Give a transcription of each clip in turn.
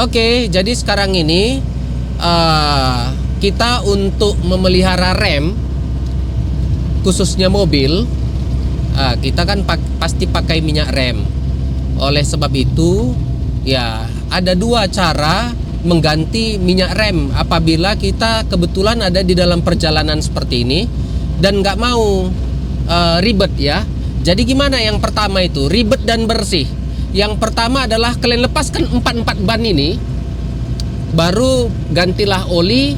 Oke, jadi sekarang ini kita untuk memelihara rem, khususnya mobil, kita kan pasti pakai minyak rem. Oleh sebab itu, ya ada dua cara mengganti minyak rem apabila kita kebetulan ada di dalam perjalanan seperti ini dan nggak mau ribet ya. Jadi gimana? Yang pertama itu ribet dan bersih. Yang pertama adalah kalian lepaskan 4 ban ini, baru gantilah oli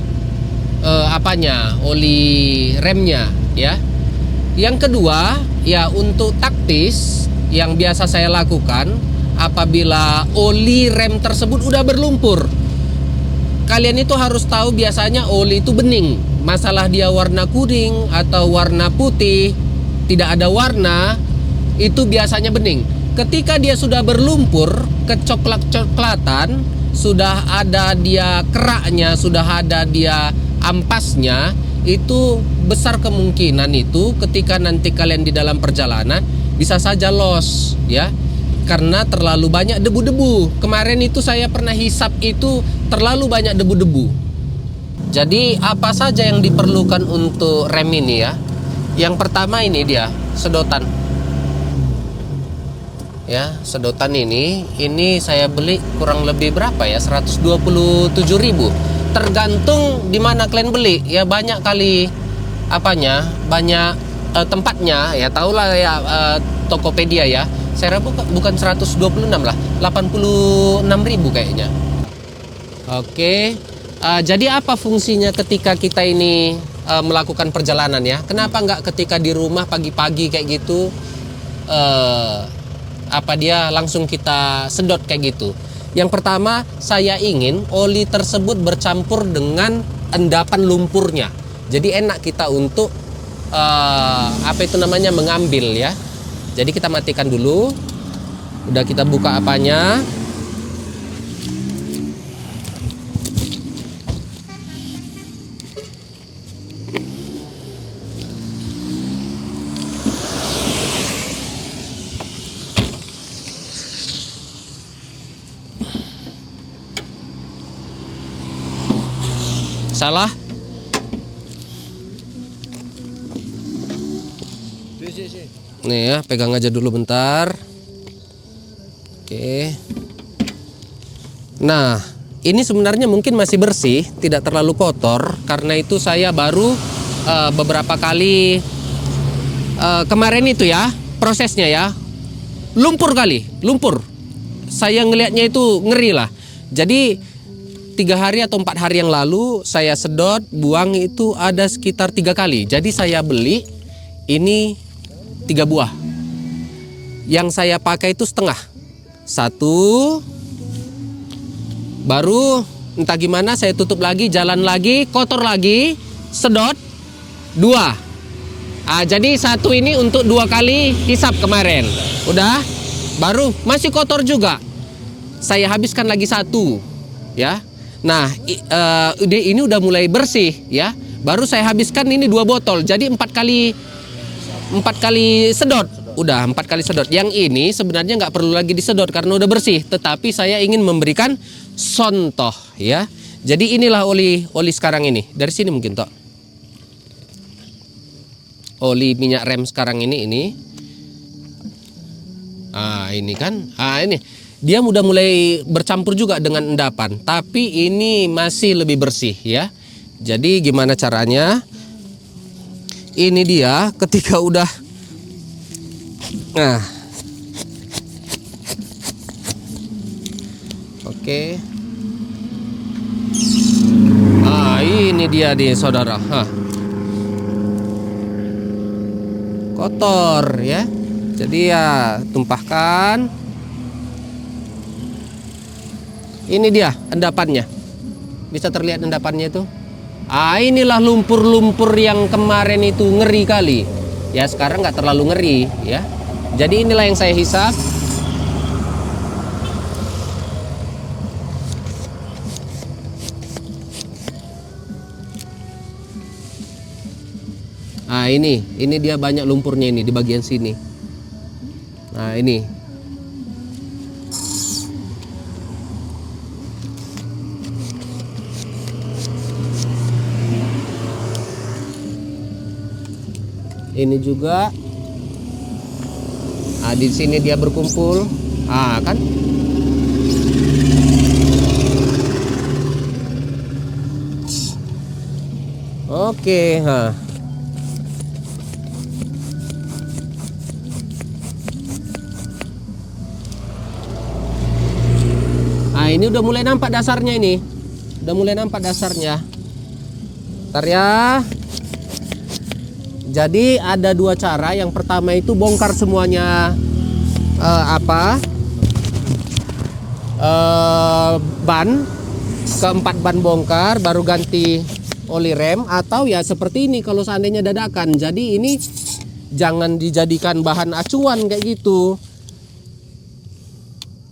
oli remnya ya. Yang kedua ya, untuk taktis yang biasa saya lakukan apabila oli rem tersebut udah berlumpur. Kalian itu harus tahu biasanya oli itu bening. Masalah dia warna kuning atau warna putih, tidak ada warna, itu biasanya bening. Ketika dia sudah berlumpur, kecoklat-coklatan, sudah ada dia keraknya, sudah ada dia ampasnya, itu besar kemungkinan itu ketika nanti kalian di dalam perjalanan bisa saja los ya, karena terlalu banyak debu-debu. Kemarin itu saya pernah hisap itu terlalu banyak debu-debu. Jadi apa saja yang diperlukan untuk rem ini ya? Yang pertama ini dia sedotan. Ya, sedotan ini saya beli kurang lebih berapa ya? 127.000. Tergantung di mana kalian beli. Ya banyak kali banyak tempatnya ya, tahulah ya, Tokopedia ya. Saya bukan 126 lah, 86.000 kayaknya. Oke. Jadi apa fungsinya ketika kita ini melakukan perjalanan ya? Kenapa nggak ketika di rumah pagi-pagi kayak gitu dia langsung kita sedot kayak gitu? Yang pertama, saya ingin oli tersebut bercampur dengan endapan lumpurnya. Jadi enak kita untuk mengambil ya. Jadi kita matikan dulu. Udah kita buka apanya. Salah. Nih ya, pegang aja dulu bentar. Oke. Nah, ini sebenarnya mungkin masih bersih, tidak terlalu kotor. Karena itu saya baru beberapa kali kemarin itu ya, prosesnya ya, lumpur. Saya ngelihatnya itu ngeri lah. Jadi 3 hari atau 4 hari yang lalu saya sedot, buang itu ada sekitar 3 kali. Jadi saya beli ini 3 buah. Yang saya pakai itu setengah. 1, baru entah gimana saya tutup lagi, jalan lagi, kotor lagi, sedot 2. Jadi 1 ini untuk 2 kali hisap kemarin. Udah, baru masih kotor juga. Saya habiskan lagi 1 ya. Nah, ini udah mulai bersih ya. Baru saya habiskan ini 2 botol. Jadi 4 kali sedot. Udah 4 kali sedot. Yang ini sebenarnya nggak perlu lagi disedot karena udah bersih. Tetapi saya ingin memberikan contoh ya. Jadi inilah oli sekarang ini. Dari sini mungkin toh. Oli minyak rem sekarang ini. Ini kan. Ini. Dia udah mulai bercampur juga dengan endapan, tapi ini masih lebih bersih ya. Jadi gimana caranya? Ini dia ketika udah oke. Ini dia nih saudara. Kotor ya. Jadi ya tumpahkan. Ini dia endapannya. Bisa terlihat endapannya itu. Inilah lumpur-lumpur yang kemarin itu ngeri kali. Ya sekarang nggak terlalu ngeri ya. Jadi inilah yang saya hisap. Ini dia banyak lumpurnya ini di bagian sini. Nah ini. Ini juga. Nah, di sini dia berkumpul. Ah, kan? Oke, ha. Nah, ini udah mulai nampak dasarnya ini. Udah mulai nampak dasarnya. Ntar ya. Jadi ada dua cara. Yang pertama itu bongkar semuanya ban, keempat ban bongkar, baru ganti oli rem. Atau ya seperti ini kalau seandainya dadakan. Jadi ini jangan dijadikan bahan acuan kayak gitu.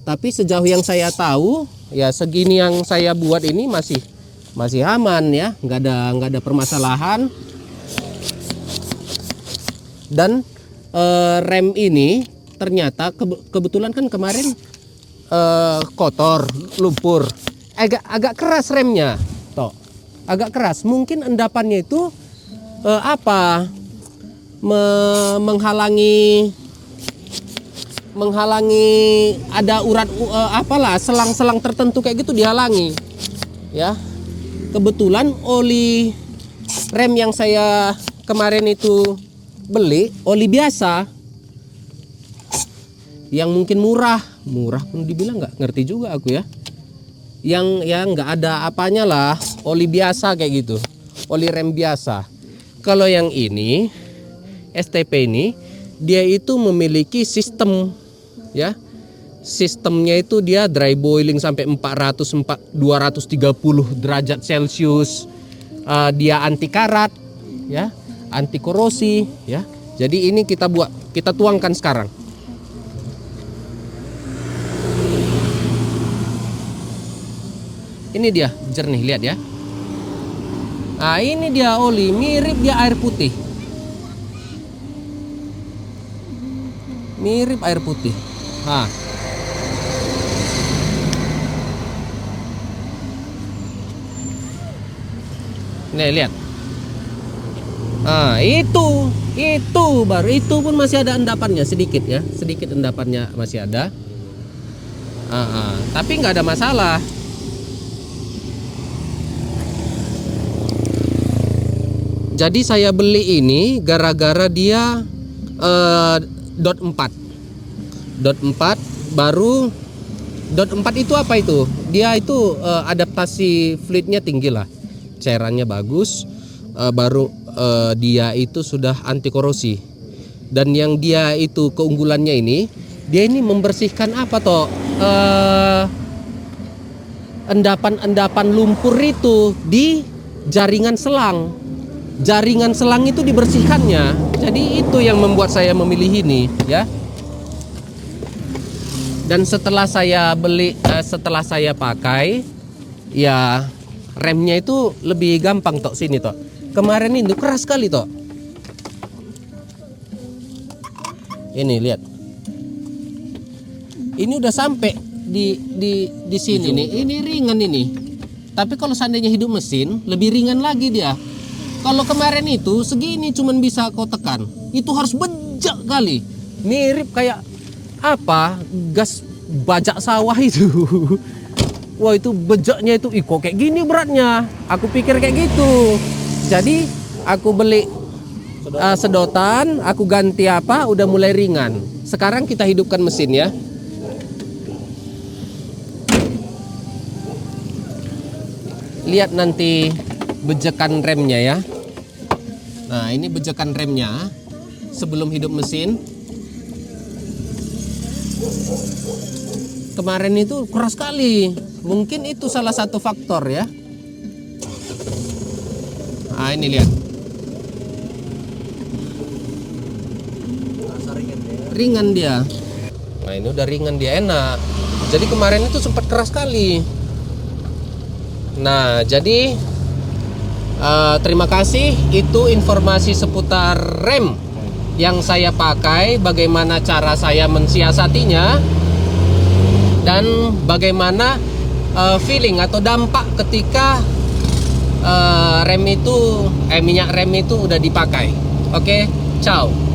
Tapi sejauh yang saya tahu, ya segini yang saya buat ini masih aman ya, nggak ada permasalahan. Dan rem ini ternyata kebetulan kan kemarin kotor, lumpur, agak keras remnya, toh, agak keras. Mungkin endapannya itu menghalangi ada urat selang-selang tertentu kayak gitu dihalangi ya. Kebetulan oli rem yang saya kemarin itu beli oli biasa yang mungkin murah pun dibilang nggak ngerti juga aku ya, yang nggak ada apanya lah, oli biasa kayak gitu, oli rem biasa. Kalau yang ini STP ini dia itu memiliki sistem ya, sistemnya itu dia dry boiling sampai 230 derajat Celcius, dia anti karat ya, anti korosi ya. Jadi ini kita tuangkan sekarang. Ini dia jernih, lihat ya. Nah, ini dia oli, mirip dia air putih. Mirip air putih. Nah. Nih, lihat. Nah, itu baru, itu pun masih ada endapannya sedikit ya, sedikit endapannya masih ada. Tapi nggak ada masalah. Jadi saya beli ini gara-gara dia dot 4 baru. Dot 4 itu apa itu? Dia itu adaptasi fluidnya tinggi lah, cairannya bagus, baru dia itu sudah anti korosi. Dan yang dia itu keunggulannya ini, dia ini membersihkan apa toh, endapan-endapan lumpur itu di jaringan selang. Jaringan selang itu dibersihkannya. Jadi itu yang membuat saya memilih ini ya. Dan setelah saya beli, setelah saya pakai, ya remnya itu lebih gampang toh sini toh. Kemarin itu keras sekali toh. Ini lihat. Ini udah sampai di sini nih. Ini ringan ini. Tapi kalau seandainya hidup mesin lebih ringan lagi dia. Kalau kemarin itu segini cuman bisa kau tekan. Itu harus bejak kali. Mirip kayak apa? Gas bajak sawah itu. Wah, itu bejaknya itu kok kayak gini beratnya. Aku pikir kayak gitu. Jadi aku beli sedotan, aku ganti udah mulai ringan. Sekarang kita hidupkan mesin ya. Lihat nanti bejekan remnya ya. Nah, ini bejekan remnya sebelum hidup mesin. Kemarin itu keras sekali. Mungkin itu salah satu faktor ya. Nah, ini lihat. Ringan dia. Nah, ini udah ringan dia, enak. Jadi kemarin itu sempat keras sekali. Nah, jadi terima kasih, itu informasi seputar rem yang saya pakai, bagaimana cara saya mensiasatinya, dan bagaimana feeling atau dampak ketika minyak rem itu udah dipakai. Oke, Ciao.